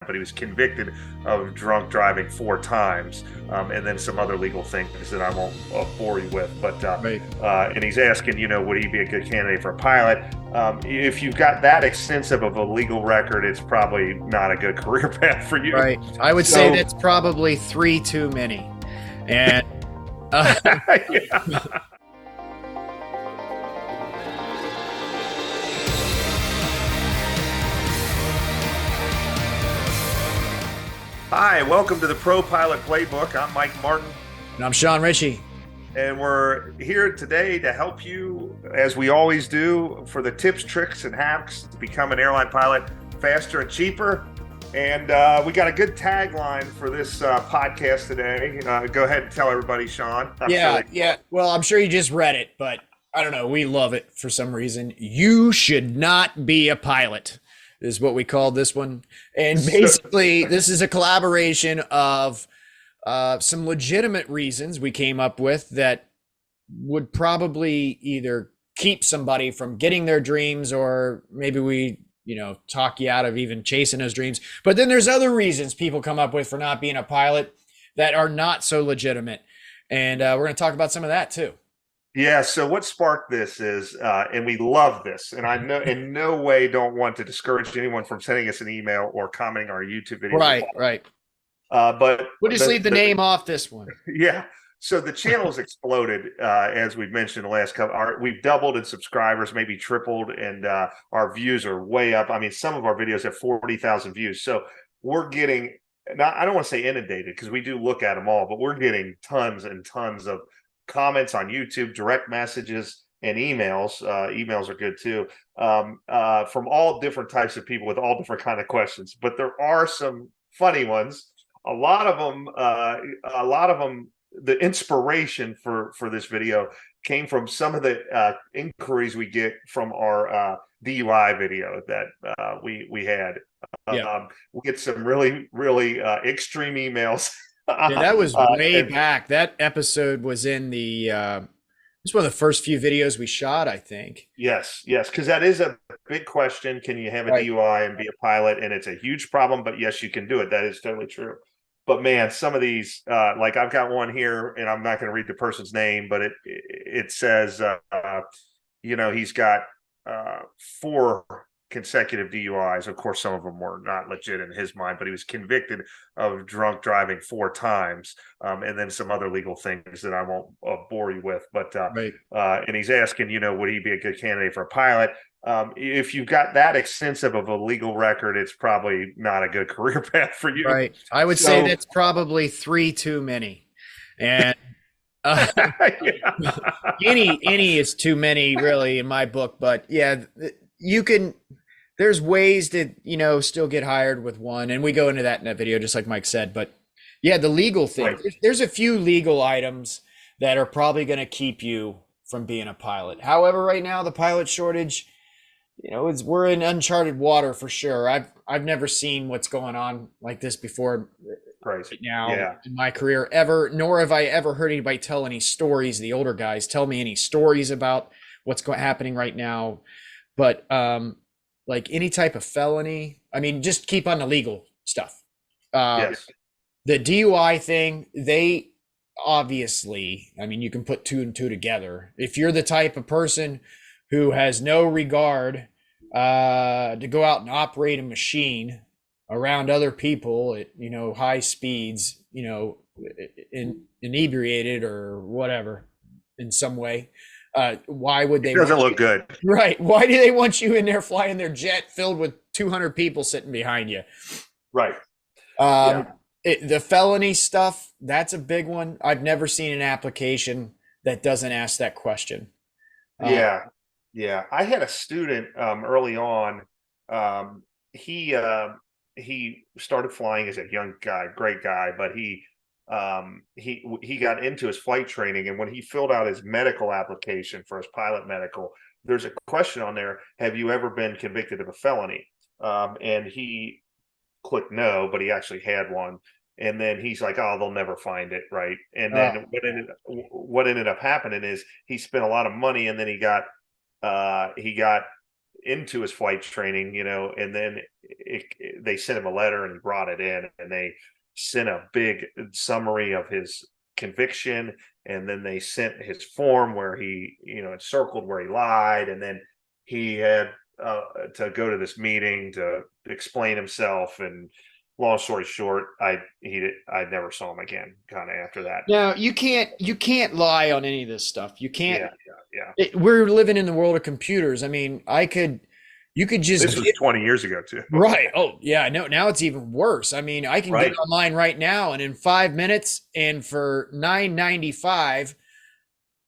but he was convicted of drunk driving 4 times, and then some other legal things that I won't bore you with. But Right. and he's asking, would he be a good candidate for a pilot? If you've got that extensive of a legal record, it's probably not a good career path for you. Right. I would say So, that's probably three too many. And uh, yeah. Hi, welcome to the Pro Pilot Playbook. I'm Mike Martin, I'm Sean Ritchie. and we're here today to help you, as we always do, for the tips, tricks, and hacks to become an airline pilot faster and cheaper. And we got a good tagline for this podcast today. Go ahead and tell everybody, Sean. Yeah. Well, I'm sure you just read it, but I don't know. We love it for some reason. You should not be a pilot is what we called this one. And basically, this is a collaboration of some legitimate reasons we came up with that would probably either keep somebody from getting their dreams, or maybe we talk you out of even chasing those dreams. But then there's other reasons people come up with for not being a pilot that are not so legitimate. And we're going to talk about some of that too. Yeah, so what sparked this is, and we love this, and I know in no way don't want to discourage anyone from sending us an email or commenting on our YouTube videos. Right. But We'll just leave the name off this one. Yeah. So the channel's exploded, as we've mentioned the last couple. We've doubled in subscribers, maybe tripled, and our views are way up. I mean, some of our videos have 40,000 views. So we're getting, now I don't want to say inundated because we do look at them all, but we're getting tons and tons of comments on YouTube, direct messages, and emails. Emails are good too, from all different types of people with all different kind of questions. But there are some funny ones. A lot of them, the inspiration for this video came from some of the inquiries we get from our DUI video that we had. We get some really extreme emails. Yeah, that was way back. That episode was in the it's one of the first few videos we shot, I think. Yes, because that is a big question. Can you have a DUI and be a pilot? And it's a huge problem, but yes, you can do it. That is totally true. But man, some of these, like I've got one here, and I'm not going to read the person's name, but it says, he's got 4 consecutive DUIs. Of course, some of them were not legit in his mind, but he was convicted of drunk driving 4 times, and then some other legal things that I won't bore you with. But and he's asking, would he be a good candidate for a pilot? If you've got that extensive of a legal record, it's probably not a good career path for you. Right. I would say that's probably 3 too many. And any is too many, really, in my book. But yeah, there's ways to, still get hired with one. And we go into that in that video, just like Mike said. But yeah, the legal thing, Right. There's a few legal items that are probably going to keep you from being a pilot. However, right now, the pilot shortage, we're in uncharted water for sure. I've never seen what's going on like this before right now in my career ever, nor have I ever heard anybody tell any stories. The older guys tell me any stories about what's happening right now. But like any type of felony, I mean, just keep on the legal stuff. Yes. The DUI thing, they obviously, I mean, you can put 2 and 2 together. If you're the type of person who has no regard to go out and operate a machine around other people at high speeds, inebriated or whatever in some way, why would they? It doesn't look good, right? Why do they want you in there flying their jet filled with 200 people sitting behind you? Right. The felony stuff, that's a big one. I've never seen an application that doesn't ask that question. Yeah, I had a student early on. He started flying as a young guy, great guy, but he got into his flight training, and when he filled out his medical application for his pilot medical, there's a question on there: have you ever been convicted of a felony? And he clicked no, but he actually had one. And then he's like, oh, they'll never find it, right? And then what ended up happening is he spent a lot of money, and then he got into his flight training, and then they sent him a letter and he brought it in, and they sent a big summary of his conviction, and then they sent his form where he, encircled where he lied, and then he had to go to this meeting to explain himself. And long story short, I never saw him again kind of after that. No, you can't lie on any of this stuff. You can't. Yeah. We're living in the world of computers. I mean, you could just This was 20 years ago too. Right. Oh, yeah. No, now it's even worse. I mean, I can Right. get online right now, and in 5 minutes, and for $9.95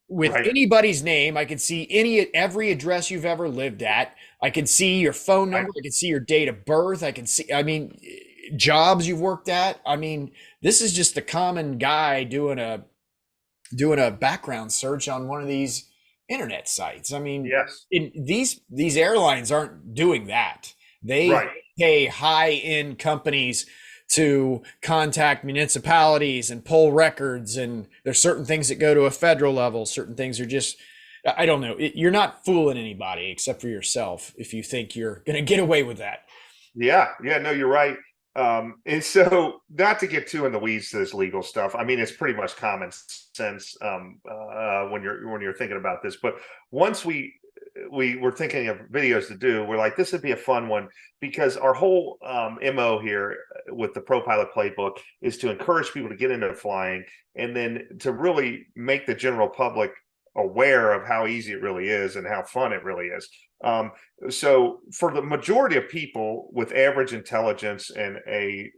with Right. anybody's name, I can see every address you've ever lived at. I can see your phone number. I can see your date of birth. I can see, I mean, jobs you've worked at. I mean, this is just the common guy doing a background search on one of these internet sites. I mean, Yes. these airlines aren't doing that. They Right. pay high-end companies to contact municipalities and pull records, and there's certain things that go to a federal level. Certain things are just, I don't know. You're not fooling anybody except for yourself if you think you're going to get away with that. Yeah. No, you're right. And so, not to get too in the weeds to this legal stuff, I mean, it's pretty much common sense when you're thinking about this. But once we were thinking of videos to do, we're like, this would be a fun one, because our whole MO here with the Pro Pilot Playbook is to encourage people to get into flying, and then to really make the general public aware of how easy it really is and how fun it really is. So for the majority of people with average intelligence and a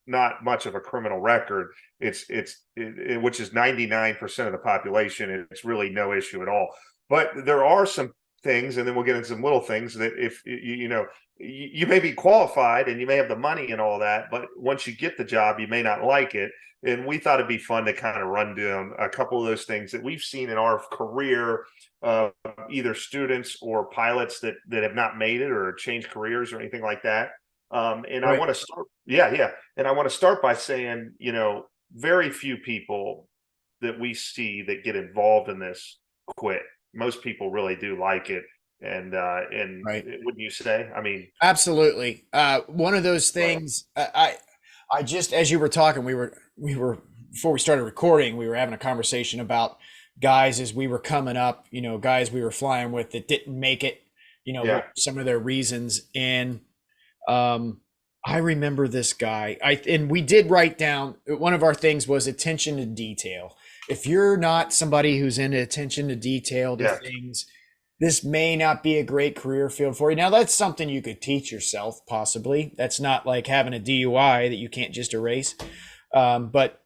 not much of a criminal record, which is 99% of the population, it's really no issue at all. But there are some things, and then we'll get into some little things, that if you may be qualified and you may have the money and all that, but once you get the job, you may not like it. And we thought it'd be fun to kind of run down a couple of those things that we've seen in our career, either students or pilots that have not made it or changed careers or anything like that. And I want to start, and I want to start by saying, very few people that we see that get involved in this quit. Most people really do like it. And wouldn't you say? I mean, absolutely. One of those things. I just, as you were talking, we were before we started recording, we were having a conversation about guys as we were coming up. Guys we were flying with that didn't make it. Some of their reasons. And I remember this guy. And we did write down, one of our things was attention to detail. If you're not somebody who's into attention to detail to things, this may not be a great career field for you. Now, that's something you could teach yourself, possibly. That's not like having a DUI that you can't just erase. But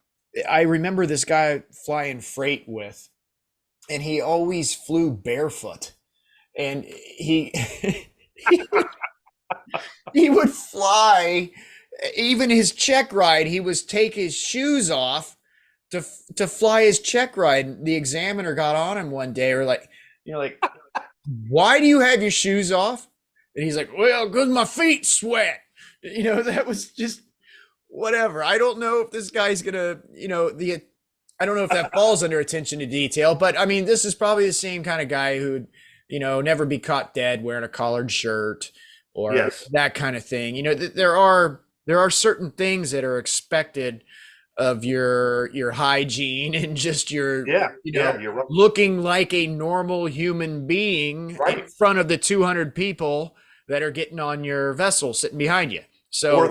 I remember this guy flying freight with, and he always flew barefoot. And he would fly, even his check ride, he would take his shoes off to fly his check ride. The examiner got on him one day, or like, why do you have your shoes off? And he's like, well, because my feet sweat. That was just whatever. I don't know if this guy's gonna, I don't know if that falls under attention to detail, but I mean, this is probably the same kind of guy who'd, never be caught dead wearing a collared shirt or that kind of thing. There are certain things that are expected of your hygiene and just your, you're right, looking like a normal human being in front of the 200 people that are getting on your vessel sitting behind you. So,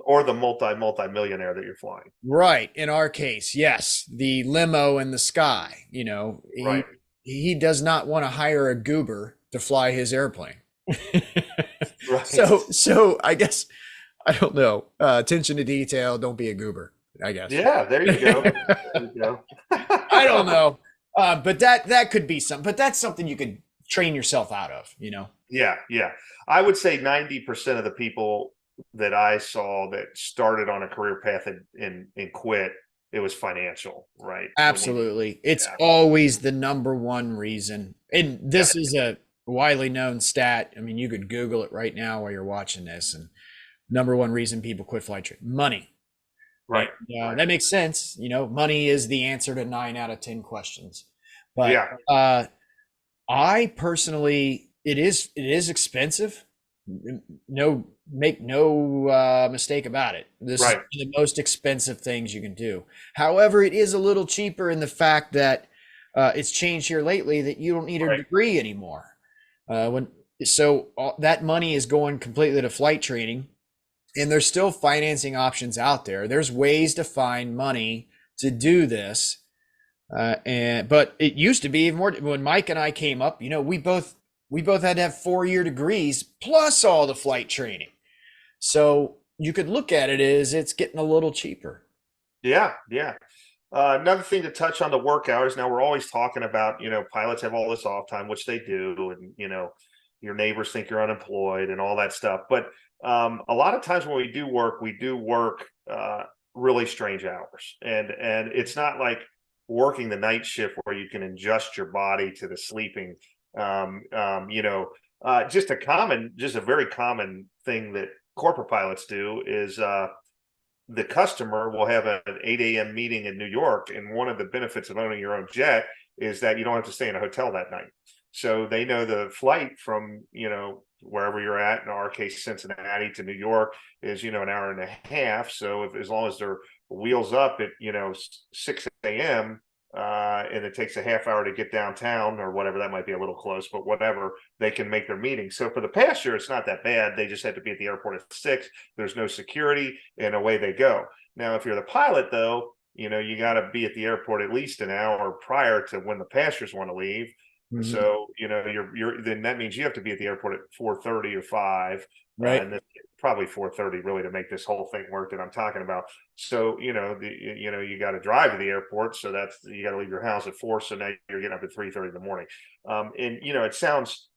or the multi-millionaire that you're flying. Right. In our case, yes, the limo in the sky, he does not want to hire a goober to fly his airplane. Right. So I guess, I don't know, attention to detail, don't be a goober, I guess. Yeah, there you go. I don't know. But that could be something, but that's something you could train yourself out of, Yeah. I would say 90% of the people that I saw that started on a career path and quit, it was financial, right? Absolutely. It's always the number one reason. And this is a widely known stat. I mean, you could Google it right now while you're watching this, and number one reason people quit flight training, money. Right. That makes sense. Money is the answer to 9 out of 10 questions. But I personally it is expensive. No, make no mistake about it. This is Right. one of the most expensive things you can do. However, it is a little cheaper in the fact that it's changed here lately that you don't need a Right. degree anymore. When so that money is going completely to flight training, and there's still financing options out there. There's ways to find money to do this. But it used to be even more when Mike and I came up, we both had to have 4-year degrees plus all the flight training. So you could look at it as it's getting a little cheaper. Yeah. Yeah. Another thing to touch on the work hours. Now we're always talking about, pilots have all this off time, which they do, and your neighbors think you're unemployed and all that stuff. But a lot of times when we do work really strange hours, and it's not like working the night shift where you can adjust your body to the sleeping. Just a very common thing that corporate pilots do is the customer will have an 8 a.m. meeting in New York. And one of the benefits of owning your own jet is that you don't have to stay in a hotel that night. So they know the flight from, wherever you're at, in our case, Cincinnati to New York is, an hour and a half. So as long as their wheels up at, 6 a.m., and it takes a half hour to get downtown or whatever, that might be a little close, but whatever, they can make their meeting. So for the passenger, it's not that bad. They just have to be at the airport at 6. There's no security, and away they go. Now, if you're the pilot, though, you got to be at the airport at least an hour prior to when the passengers want to leave. Mhm. So, then that means you have to be at the airport at 4:30 or 5. Right. And probably 4:30 really to make this whole thing work that I'm talking about. So, you got to drive to the airport. So you got to leave your house at 4. So now you're getting up at 3:30 in the morning. And, it sounds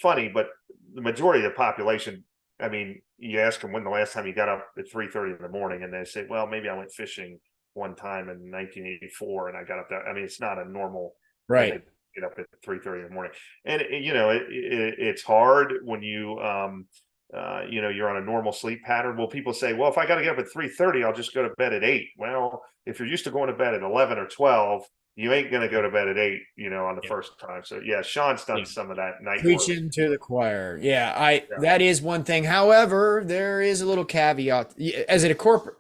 funny, but the majority of the population, I mean, you ask them when the last time you got up at 3:30 in the morning, and they say, well, maybe I went fishing one time in 1984 and I got up there. I mean, it's not a normal thing to Right. get up at 3:30 in the morning. And, it's hard when you're on a normal sleep pattern. Well, people say, well, if I got to get up at 3:30, I'll just go to bed at 8. Well, if you're used to going to bed at 11 or 12, you ain't going to go to bed at 8, on the Yeah. first time. So yeah, Sean's done Yeah. some of that night work. Preaching to the choir. Yeah, Yeah. that is one thing. However, there is a little caveat. As a corporate,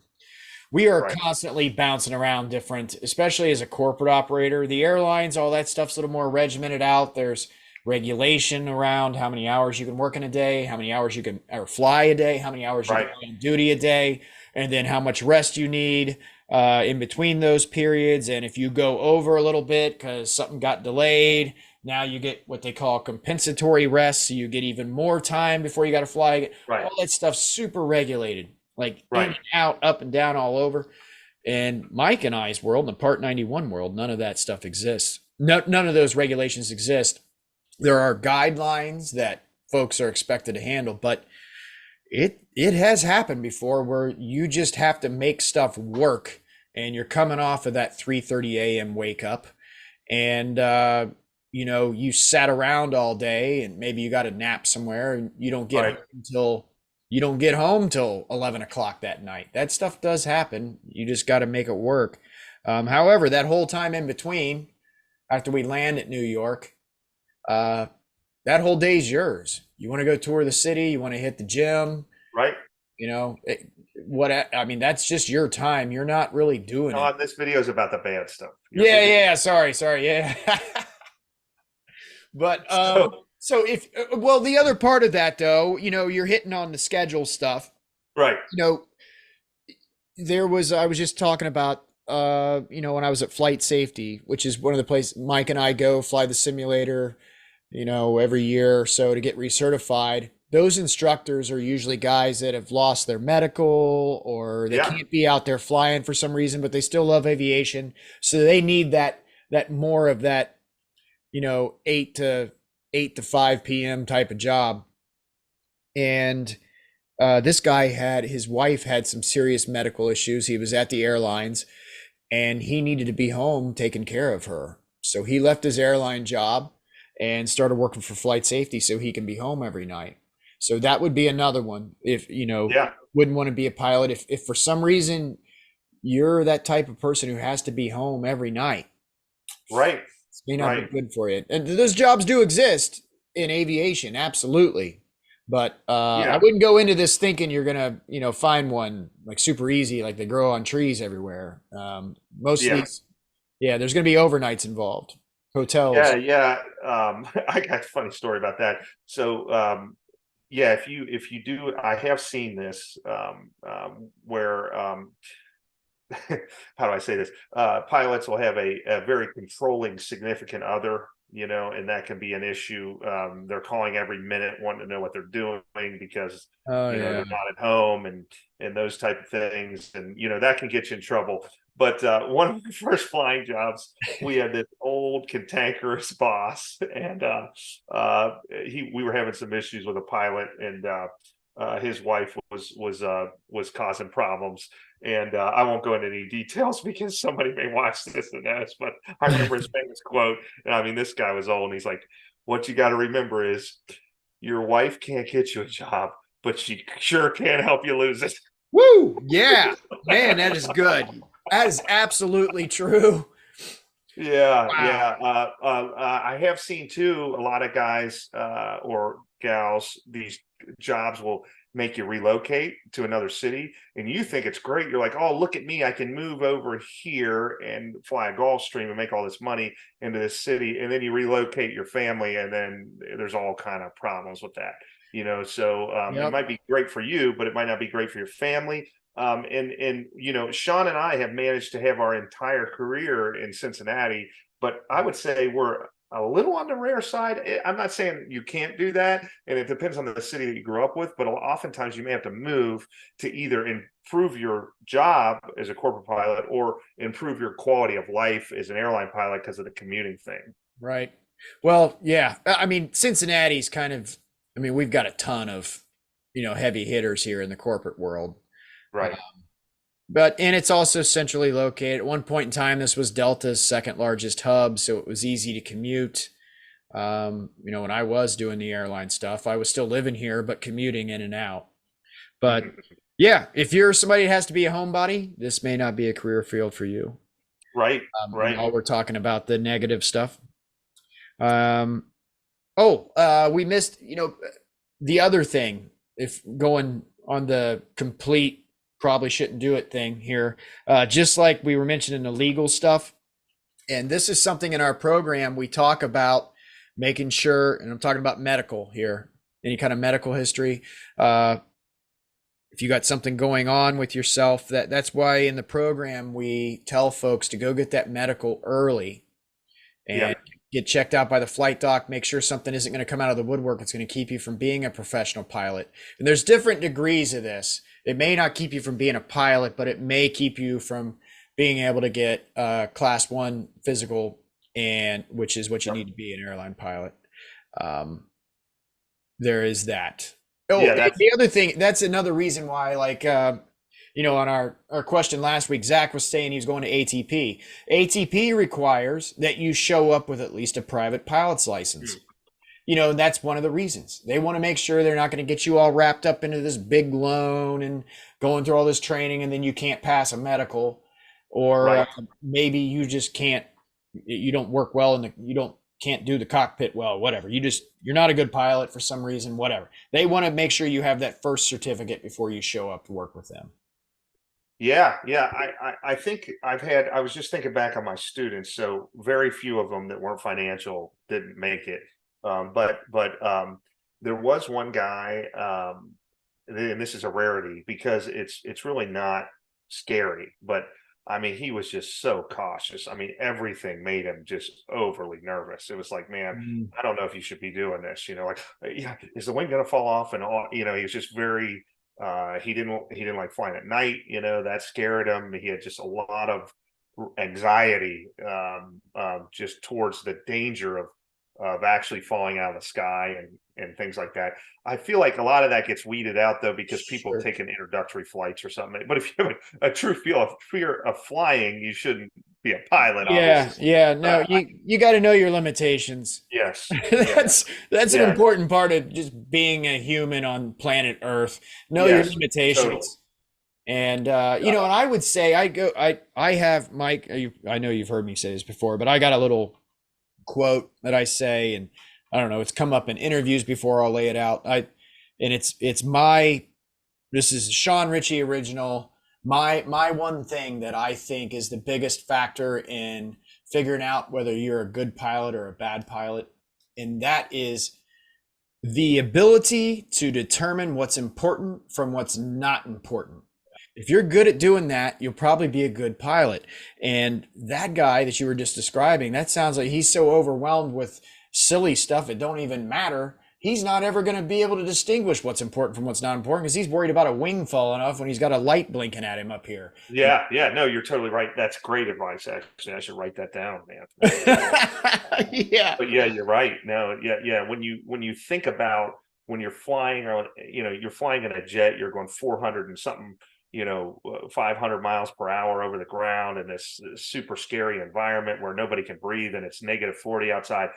we are Right. constantly bouncing around different, especially as a corporate operator. The airlines, all that stuff's a little more regimented out. There's regulation around how many hours you can work in a day, how many hours you can or fly a day, how many hours you Right. can be on duty a day, and then how much rest you need in between those periods. And if you go over a little bit because something got delayed, now you get what they call compensatory rest. So you get even more time before you got to fly. Right. All that stuff's super regulated, like in Right. and out, up and down, all over. And Mike and I's world, in the Part 91 world, none of that stuff exists. No, none of those regulations exist. There are guidelines that folks are expected to handle, but it has happened before where you just have to make stuff work, and you're coming off of that 3:30 a.m. wake up, and you sat around all day, and maybe you got a nap somewhere, and you don't get Right. home till 11 o'clock that night. That stuff does happen. You just got to make it work. However, that whole time in between, after we land at New York, that whole day's yours. You want to go tour the city, you want to hit the gym, Right. I mean, that's just your time. You're not really doing it. This video is about the bad stuff. Yeah. Sorry. Yeah. But so the other part of that though, you're hitting on the schedule stuff. Right. I was just talking about when I was at Flight Safety, which is one of the places Mike and I go fly the simulator, every year or so to get recertified. Those instructors are usually guys that have lost their medical or they can't be out there flying for some reason, but they still love aviation. So they need that more of that, 8 to 5 p.m. type of job. And this guy his wife had some serious medical issues. He was at the airlines and he needed to be home taking care of her. So he left his airline job and started working for Flight Safety so he can be home every night. So that would be another one. If, wouldn't want to be a pilot. If for some reason you're that type of person who has to be home every night. Right. It may not be good for you. And those jobs do exist. in aviation, absolutely. But I Yeah, wouldn't go into this thinking you're gonna, find one like super easy, like they grow on trees everywhere. Most of yeah. these, yeah, there's gonna be overnights involved, Yeah, hotels. yeah. I got a funny story about that. So, yeah, if you do, I have seen this where how do I say this? Pilots will have a very controlling significant other, and that can be an issue. They're calling every minute, wanting to know what they're doing because Oh they're yeah. not at home and those type of things, and that can get you in trouble. But one of my first flying jobs, we had this old cantankerous boss, and we were having some issues with a pilot, and his wife was causing problems, and I won't go into any details because somebody may watch this and ask, but I remember his famous quote. And I mean, this guy was old, and he's like, "What you got to remember is your wife can't get you a job, but she sure can help you lose it." Woo! Yeah, man, that is good. That is absolutely true. Yeah, Wow. yeah. I have seen too a lot of guys or gals. These jobs will make you relocate to another city, and you think it's great. You're like, "Oh, look at me! I can move over here and fly a Gulfstream and make all this money into this city." And then you relocate your family, and then there's all kind of problems with that. So it Yep. might be great for you, but it might not be great for your family. And Sean and I have managed to have our entire career in Cincinnati, but I would say we're a little on the rare side. I'm not saying you can't do that, and it depends on the city that you grew up with, but oftentimes you may have to move to either improve your job as a corporate pilot or improve your quality of life as an airline pilot because of the commuting thing. Right. Well, yeah. I mean, Cincinnati's kind of, I mean, we've got a ton of, heavy hitters here in the corporate world. Right. And it's also centrally located. At one point in time, this was Delta's second largest hub, so it was easy to commute. When I was doing the airline stuff, I was still living here, but commuting in and out. But yeah, if you're somebody that has to be a homebody, this may not be a career field for you. Right. Right. While we're talking about the negative stuff. Um, we missed, the other thing, if going on the complete probably shouldn't do it thing here, just like we were mentioning the legal stuff. And this is something in our program we talk about making sure, and I'm talking about medical here, any kind of medical history. If you got something going on with yourself, that's why in the program we tell folks to go get that medical early Yeah. and get checked out by the flight doc, make sure something isn't going to come out of the woodwork. It's going to keep you from being a professional pilot. And there's different degrees of this. It may not keep you from being a pilot, but it may keep you from being able to get class 1 physical, and which is what you need to be an airline pilot. There is that. Oh, Yeah. That's the other thing, that's another reason why, like, on our question last week, Zach was saying he's going to ATP. ATP requires that you show up with at least a private pilot's license. That's one of the reasons. They want to make sure they're not going to get you all wrapped up into this big loan and going through all this training, and then you can't pass a medical, or right. maybe you just can't, you don't work well and can't do the cockpit well, whatever. You're not a good pilot for some reason, whatever. They want to make sure you have that first certificate before you show up to work with them. Yeah, yeah. I think I was just thinking back on my students, so very few of them that weren't financial didn't make it. But there was one guy, and this is a rarity because it's really not scary, but I mean, he was just so cautious. I mean, everything made him just overly nervous. It was like, man, Mm. I don't know if you should be doing this, like, yeah, is the wing gonna fall off? And all, he was just very he didn't like flying at night, that scared him. He had just a lot of anxiety, just towards the danger of actually falling out of the sky and things like that. I feel like a lot of that gets weeded out though because people have Sure. taken introductory flights or something. But if you have a true fear of flying, you shouldn't be a pilot, Yeah, obviously. yeah. No, you got to know your limitations. Yes, yeah, That's an yeah, important part of just being a human on planet Earth. Know your yes, totally. limitations. And and I would say I have Mike, I know you've heard me say this before, but I got a little quote that I say, and I don't know, it's come up in interviews before. I'll lay it out. This is a Sean Ritchie original. My one thing that I think is the biggest factor in figuring out whether you're a good pilot or a bad pilot, and that is the ability to determine what's important from what's not important. If you're good at doing that, you'll probably be a good pilot. And that guy that you were just describing, that sounds like he's so overwhelmed with silly stuff it don't even matter. He's not ever going to be able to distinguish what's important from what's not important because he's worried about a wing falling off when he's got a light blinking at him up here. Yeah, yeah, no, you're totally right. That's great advice. Actually, I should write that down, man. Yeah, but yeah, you're right. No, yeah, yeah. When you think about when you're flying on, you're flying in a jet, you're going 400 and something, 500 miles per hour over the ground in this super scary environment where nobody can breathe and it's -40 outside.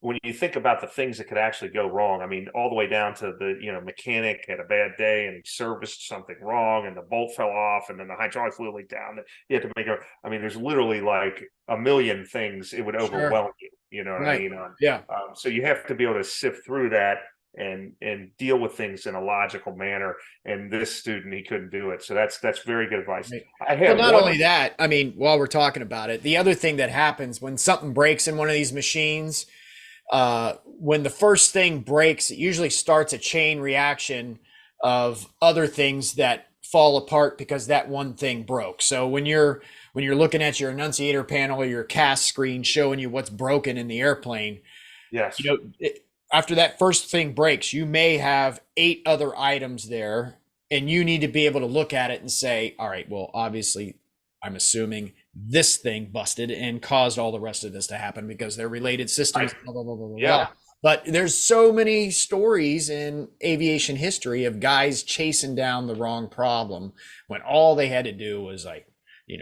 When you think about the things that could actually go wrong, I mean, all the way down to the, mechanic had a bad day and he serviced something wrong and the bolt fell off and then the hydraulic fluid leaked down. You had to make I mean, there's literally like a million things. It would overwhelm you. You know what I mean? Yeah. So you have to be able to sift through that and deal with things in a logical manner. And this student, he couldn't do it. So that's very good advice. Right. I have not only that, I mean, while we're talking about it, the other thing that happens when something breaks in one of these machines, when the first thing breaks, it usually starts a chain reaction of other things that fall apart because that one thing broke. So when you're looking at your annunciator panel or your cast screen showing you what's broken in the airplane, yes, after that first thing breaks, you may have 8 other items there, and you need to be able to look at it and say, all right, well, obviously, I'm assuming this thing busted and caused all the rest of this to happen because they're related systems, blah, blah, blah, blah, blah. Yeah. But there's so many stories in aviation history of guys chasing down the wrong problem when all they had to do was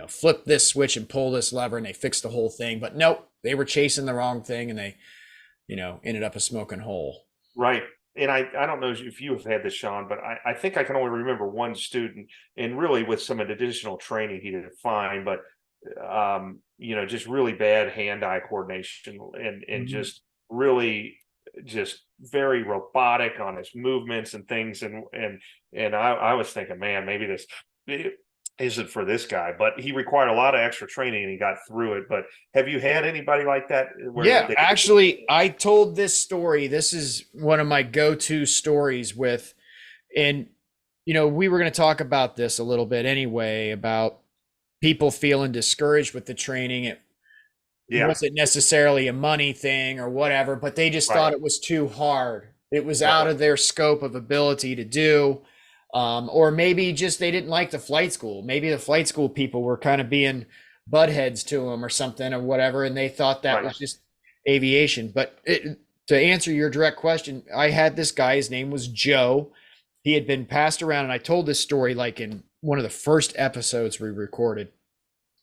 flip this switch and pull this lever and they fixed the whole thing. But nope, they were chasing the wrong thing and they ended up a smoking hole. Right. And I don't know if you have had this, Sean, but I think I can only remember one student, and really with some additional training, he did fine, but just really bad hand-eye coordination and just really just very robotic on his movements and things. And I was thinking, man, maybe this isn't for this guy, but he required a lot of extra training and he got through it. But have you had anybody like that? Actually, I told this story. This is one of my go-to stories and we were going to talk about this a little bit anyway, about people feeling discouraged with the training. It wasn't necessarily a money thing or whatever, but they just thought it was too hard. It was out of their scope of ability to do. Or maybe just they didn't like the flight school. Maybe the flight school people were kind of being buttheads to them or something or whatever, and they thought that was just aviation. But to answer your direct question, I had this guy. His name was Joe. He had been passed around, and I told this story like in one of the first episodes we recorded.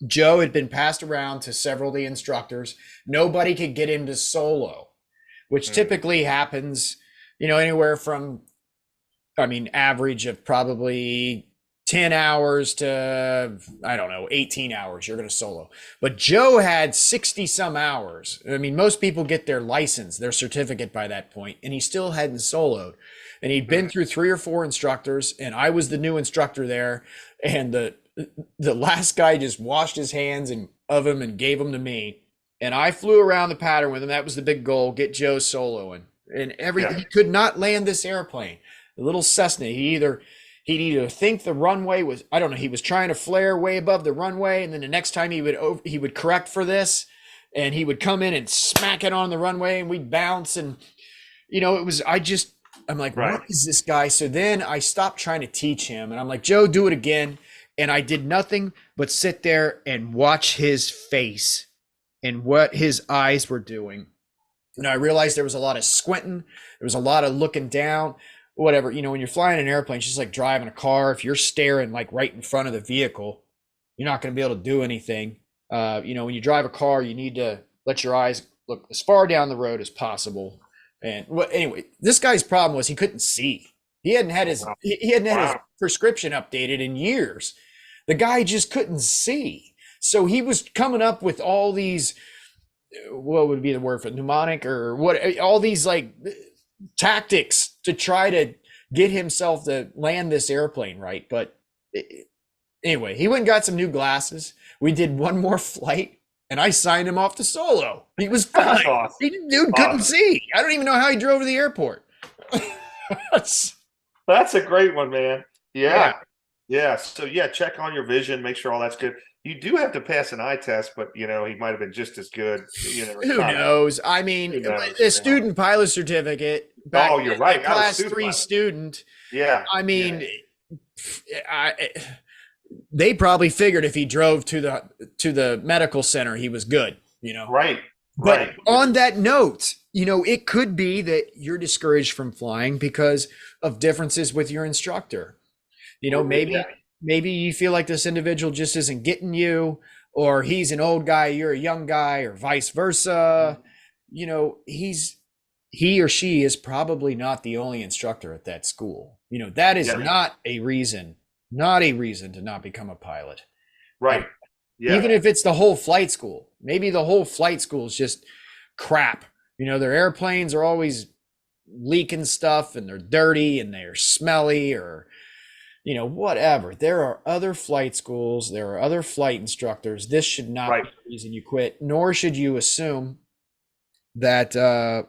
Joe had been passed around to several of the instructors. Nobody could get him to solo, which typically happens, anywhere from average of probably 10 hours to, 18 hours, you're going to solo. But Joe had 60 some hours. I mean, most people get their license, their certificate by that point, and he still hadn't soloed. And he'd been through 3 or 4 instructors, and I was the new instructor there. And the last guy just washed his hands of him and gave him to me. And I flew around the pattern with him. That was the big goal, get Joe soloing. And he could not land this airplane. The little Cessna, he'd either think the runway was, he was trying to flare way above the runway, and then the next time he would correct for this, and he would come in and smack it on the runway, and we'd bounce, and I'm like, what is this guy? So then I stopped trying to teach him, and I'm like, Joe, do it again. And I did nothing but sit there and watch his face and what his eyes were doing. And I realized there was a lot of squinting, there was a lot of looking down. Whatever, when you're flying an airplane, it's just like driving a car. If you're staring like right in front of the vehicle, you're not going to be able to do anything. When you drive a car, you need to let your eyes look as far down the road as possible. And anyway, this guy's problem was he couldn't see. He hadn't had his his prescription updated in years. The guy just couldn't see. So he was coming up with all these what would be the word for it? Mnemonic or what? All these like tactics to try to get himself to land this airplane right. But anyway, he went and got some new glasses. We did one more flight, and I signed him off to solo. He was fine. That's awesome. Dude couldn't see. I don't even know how he drove to the airport. That's a great one, man. Yeah. So yeah, check on your vision, make sure all that's good. You do have to pass an eye test, but he might have been just as good. Who knows? I mean, the student pilot certificate. Oh, you're right. Class 3 student. Yeah. I mean, they probably figured if he drove to the medical center, he was good. Right. But on that note, it could be that you're discouraged from flying because of differences with your instructor. Maybe you feel like this individual just isn't getting you, or he's an old guy, you're a young guy, or vice versa. He or she is probably not the only instructor at that school. That is not a reason to not become a pilot. Right. Yeah. Even if it's the whole flight school, maybe the whole flight school is just crap. Their airplanes are always leaking stuff and they're dirty and they're smelly or, whatever. There are other flight schools. There are other flight instructors. This should not be the reason you quit, nor should you assume that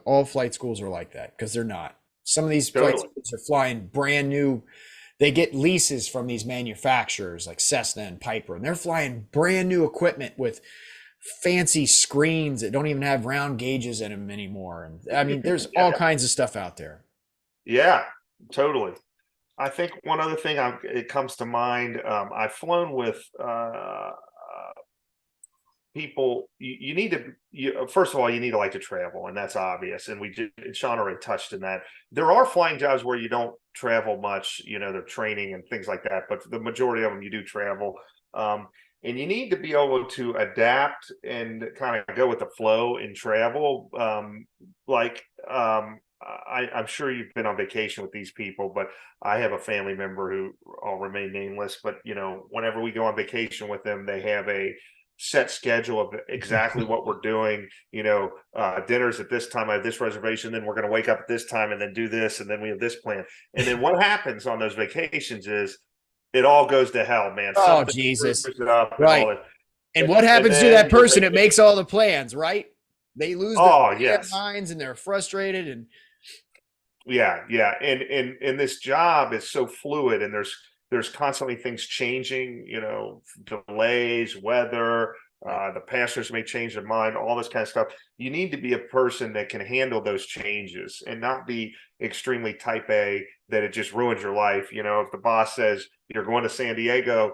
all flight schools are like that, because they're not. Some of these flight schools are flying brand new. They get leases from these manufacturers like Cessna and Piper, and they're flying brand new equipment with fancy screens that don't even have round gauges in them anymore. And I mean, there's all kinds of stuff out there. Yeah, totally. I think one other thing it comes to mind, I've flown with people. You need to, first of all, you need to like to travel, and that's obvious. And Sean already touched on that. There are flying jobs where you don't travel much, they're training and things like that, but the majority of them you do travel. And you need to be able to adapt and kind of go with the flow in travel. I'm sure you've been on vacation with these people, but I have a family member who I'll remain nameless, but whenever we go on vacation with them, they have a set schedule of exactly what we're doing. Dinner's at this time, I have this reservation, then we're going to wake up at this time and then do this, and then we have this plan. And then what happens on those vacations is it all goes to hell, man. Oh, Jesus. Right. And what happens to that person that makes all the plans, right? They lose their minds and they're frustrated. And and this job is so fluid, and there's constantly things changing, delays, weather, the passengers may change their mind, all this kind of stuff. You need to be a person that can handle those changes and not be extremely type A that it just ruins your life. If the boss says you're going to San Diego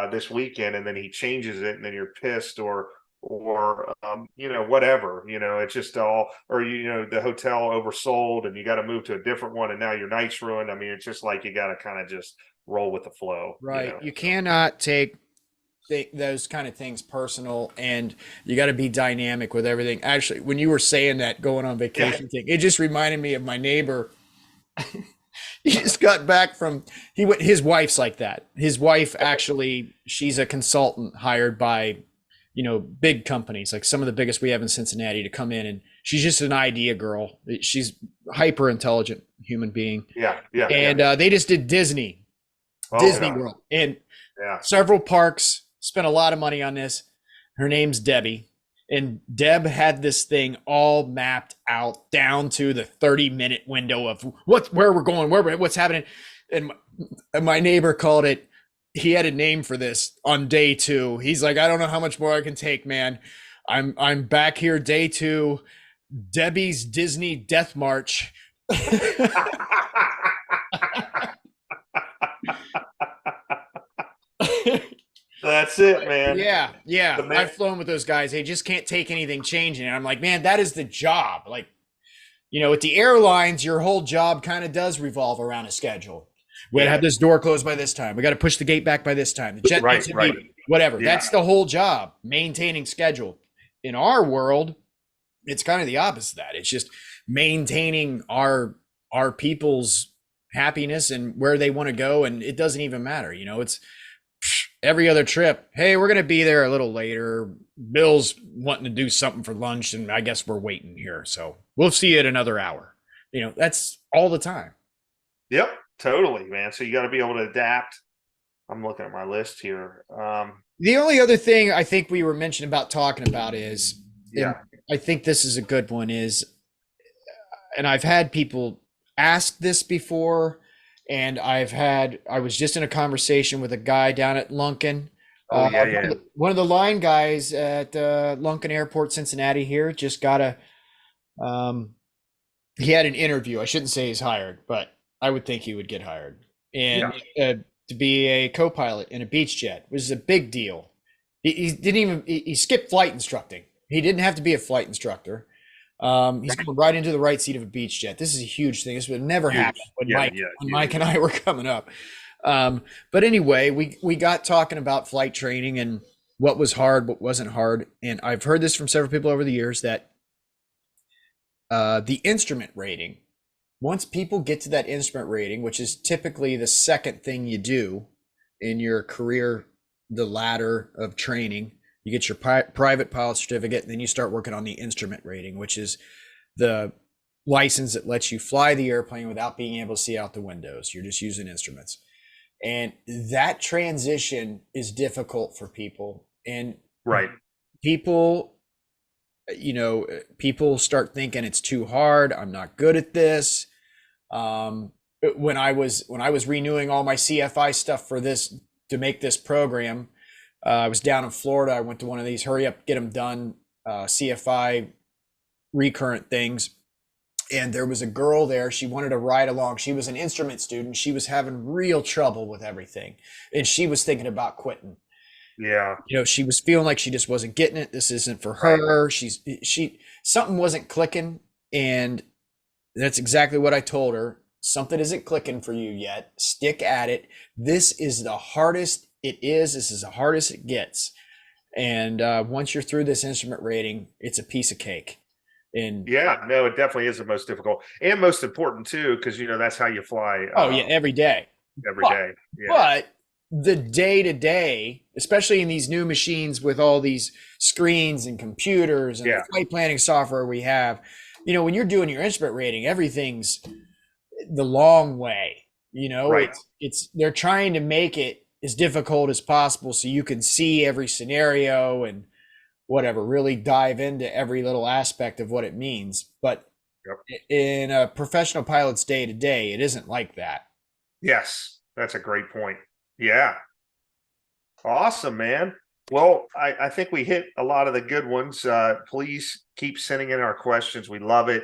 this weekend and then he changes it and then you're pissed or whatever, it's just all, or, the hotel oversold and you got to move to a different one and now your night's ruined. I mean, it's just like, you got to kind of just roll with the flow. Right. You cannot take those kind of things personal, and you got to be dynamic with everything. Actually, when you were saying that going on vacation thing, it just reminded me of my neighbor. He just got back from, his wife's like that. His wife, actually, she's a consultant hired by, big companies, like some of the biggest we have in Cincinnati, to come in, and she's just an idea girl. She's hyper intelligent human being. And they just did Disney World, and several parks, spent a lot of money on this. Her name's Debbie, and Deb had this thing all mapped out down to the 30-minute window of where we're going, what's happening. And my neighbor called it, he had a name for this on day 2. He's like, I don't know how much more I can take, man. I'm back here day 2, Debbie's Disney Death March. That's it, man. Yeah. I've flown with those guys. They just can't take anything changing. And I'm like, man, that is the job. Like, at the airlines, your whole job kind of does revolve around a schedule. We got to have this door closed by this time. We got to push the gate back by this time. The jet needs to be whatever. Yeah. That's the whole job, maintaining schedule. In our world, it's kind of the opposite of that. It's just maintaining our people's happiness and where they want to go. And it doesn't even matter. It's every other trip. Hey, we're going to be there a little later. Bill's wanting to do something for lunch, and I guess we're waiting here. So we'll see you in another hour. That's all the time. Yep, totally, man. So you got to be able to adapt. I'm looking at my list here. The only other thing I think we were mentioning about talking about is, and Yeah. I think this is a good one, is, and I've had people ask this before, and I was just in a conversation with a guy down at Lunken. Oh yeah, yeah. One of the line guys at Lunken Airport, Cincinnati here, just got he had an interview. I shouldn't say he's hired, but I would think he would get hired. And to be a co-pilot in a Beechjet was a big deal. He didn't even, he skipped flight instructing. He didn't have to be a flight instructor. He's going right into the right seat of a Beechjet. This is a huge thing. This would never happen when Mike and I were coming up. But anyway, we got talking about flight training and what was hard, what wasn't hard. And I've heard this from several people over the years that the instrument rating, once people get to that instrument rating, which is typically the second thing you do in your career, the ladder of training, you get your private pilot certificate, and then you start working on the instrument rating, which is the license that lets you fly the airplane without being able to see out the windows. You're just using instruments. And that transition is difficult for people. And people start thinking it's too hard. I'm not good at this. When I was renewing all my CFI stuff for this, to make this program, I was down in Florida. I went to one of these hurry up, get them done, CFI recurrent things. And there was a girl there. She wanted to ride along. She was an instrument student. She was having real trouble with everything. And she was thinking about quitting. Yeah. She was feeling like she just wasn't getting it. This isn't for her. Something wasn't clicking. And that's exactly what I told her. Something isn't clicking for you yet. Stick at it. This is the hardest it is. This is the hardest it gets. And once you're through this instrument rating, it's a piece of cake. And yeah, no, it definitely is the most difficult and most important too, because that's how you fly. Every day. Every day. Yeah. But the day to day, especially in these new machines with all these screens and computers and the flight planning software we have, when you're doing your instrument rating, everything's the long way. They're trying to make it as difficult as possible so you can see every scenario and whatever, really dive into every little aspect of what it means. But in a professional pilot's day to day, it isn't like that. Yes, that's a great point. Yeah. Awesome, man. Well, I think we hit a lot of the good ones. Please keep sending in our questions. We love it.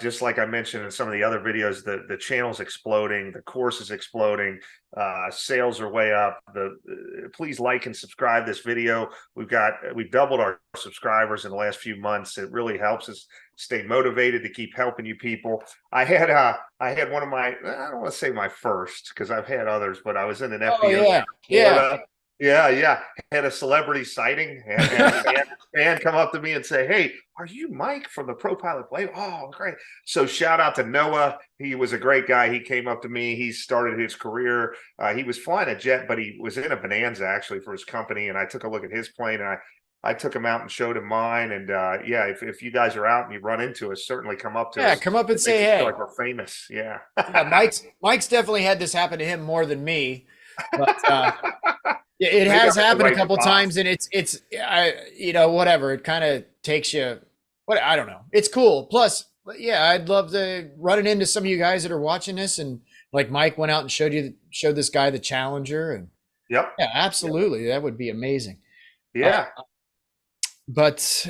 Just like I mentioned in some of the other videos, the channel's exploding, the course is exploding, sales are way up. Please like and subscribe this video. We've doubled our subscribers in the last few months. It really helps us stay motivated to keep helping you people. I had one of my, I don't want to say my first, because I've had others, but I was in an FBO. Yeah. Had a celebrity sighting and a fan come up to me and say, "Hey, are you Mike from the Pro Pilot Playbook?" Oh, great. So shout out to Noah. He was a great guy. He came up to me. He started his career. He was flying a jet, but he was in a Bonanza actually for his company. And I took a look at his plane and I took him out and showed him mine. And if you guys are out and you run into us, certainly come up to us. Yeah, come up and say, hey. Feel like we're famous. Yeah. Mike's definitely had this happen to him more than me. But it has happened a couple times, and it's whatever. It kind of takes you, I don't know. It's cool. Plus, I'd love to run into some of you guys that are watching this, and like Mike went out and showed this guy the Challenger, and yeah, absolutely, that would be amazing. Yeah. But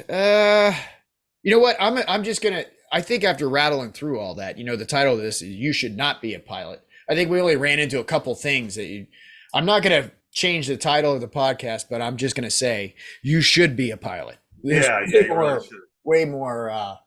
you know what? I'm just gonna. I think after rattling through all that, the title of this is "You Should Not Be a Pilot." I think we only ran into a couple things that I'm not gonna change the title of the podcast, but I'm just going to say you should be a pilot. There's way more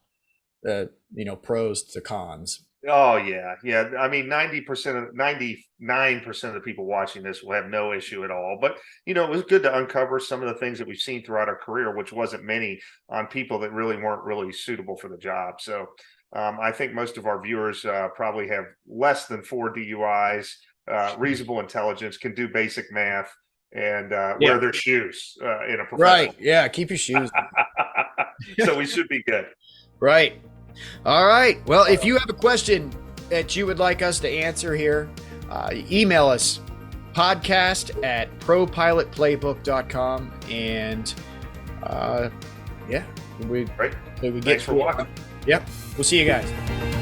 pros to cons. Oh yeah. I mean, 99% of the people watching this will have no issue at all. But it was good to uncover some of the things that we've seen throughout our career, which wasn't many, on people that really weren't really suitable for the job. So I think most of our viewers probably have less than 4 DUIs. Reasonable intelligence, can do basic math, and wear their shoes in a professional. Right. Yeah. Keep your shoes. So we should be good. Right. All right. Well, if you have a question that you would like us to answer here, email us podcast@propilotplaybook.com. And Great. Thanks for watching. Yep. We'll see you guys.